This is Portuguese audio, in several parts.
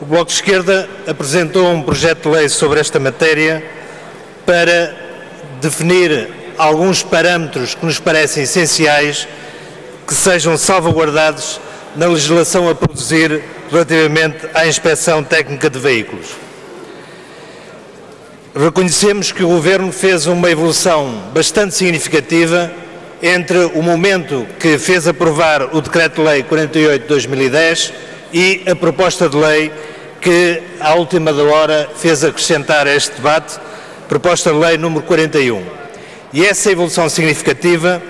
O Bloco de Esquerda apresentou um projeto de lei sobre esta matéria para definir alguns parâmetros que nos parecem essenciais que sejam salvaguardados na legislação a produzir relativamente à inspeção técnica de veículos. Reconhecemos que o Governo fez uma evolução bastante significativa entre o momento que fez aprovar o Decreto-Lei 48 de 2010 e a proposta de lei que, à última da hora, fez acrescentar a este debate, proposta de lei número 41. E essa evolução significativa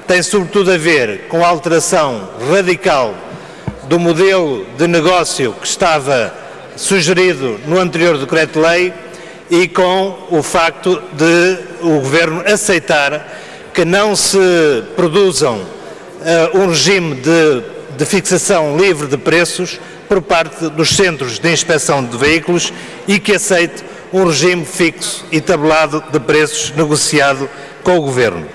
tem sobretudo a ver com a alteração radical do modelo de negócio que estava sugerido no anterior Decreto-Lei e com o facto de o Governo aceitar que não se produzam um regime de fixação livre de preços por parte dos centros de inspeção de veículos e que aceite um regime fixo e tabelado de preços negociado com o Governo.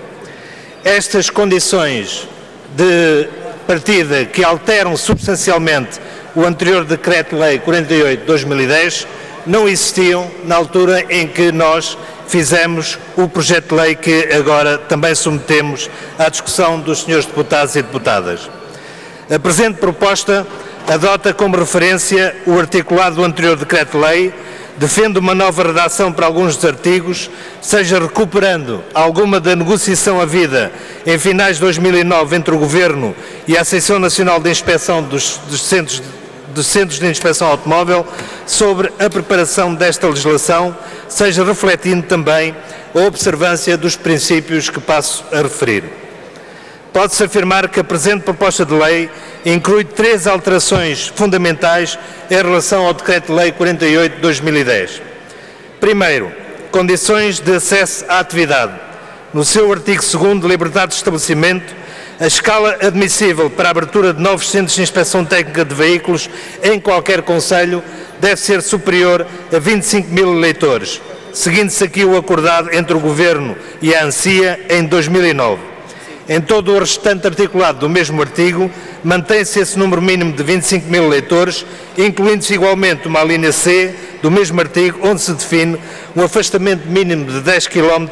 Estas condições de partida que alteram substancialmente o anterior Decreto-Lei 48 de 2010 não existiam na altura em que nós fizemos o projeto de lei que agora também submetemos à discussão dos senhores deputados e deputadas. A presente proposta adota como referência o articulado do anterior Decreto-Lei, defende uma nova redação para alguns dos artigos, seja recuperando alguma da negociação havida em finais de 2009 entre o Governo e a Associação Nacional de Inspeção dos Centros de Inspeção Automóvel sobre a preparação desta legislação, seja refletindo também a observância dos princípios que passo a referir. Pode-se afirmar que a presente proposta de lei inclui 3 alterações fundamentais em relação ao Decreto-Lei 48 de 2010. Primeiro, condições de acesso à atividade. No seu artigo 2º, liberdade de estabelecimento, a escala admissível para a abertura de novos centros de inspeção técnica de veículos em qualquer concelho deve ser superior a 25 mil eleitores, seguindo-se aqui o acordado entre o Governo e a ANSIA em 2009. Em todo o restante articulado do mesmo artigo, mantém-se esse número mínimo de 25 mil eleitores, incluindo-se igualmente uma alínea C do mesmo artigo, onde se define um afastamento mínimo de 10 km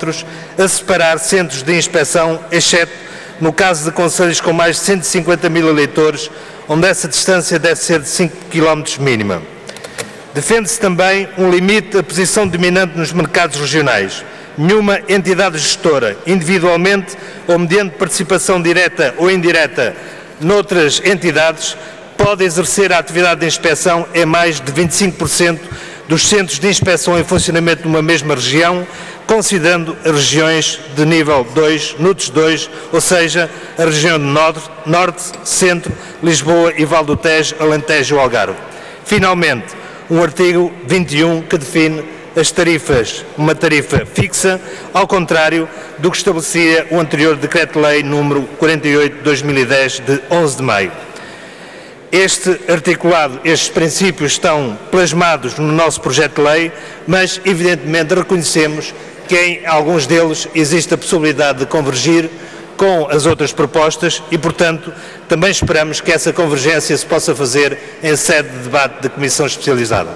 a separar centros de inspeção, exceto no caso de concelhos com mais de 150 mil eleitores, onde essa distância deve ser de 5 km mínima. Defende-se também um limite à posição dominante nos mercados regionais. Nenhuma entidade gestora, individualmente ou mediante participação direta ou indireta noutras entidades, pode exercer a atividade de inspeção em mais de 25% dos centros de inspeção em funcionamento numa mesma região, considerando as regiões de nível 2, NUTS 2, ou seja, a região de Norte, Centro, Lisboa e Val do Tejo, Alentejo e Algarve. Finalmente, um artigo 21 que define as tarifas, uma tarifa fixa, ao contrário do que estabelecia o anterior Decreto-Lei número 48 de 2010, de 11 de maio. Este articulado, estes princípios estão plasmados no nosso projeto de lei, mas evidentemente reconhecemos que em alguns deles existe a possibilidade de convergir com as outras propostas e, portanto, também esperamos que essa convergência se possa fazer em sede de debate da Comissão Especializada.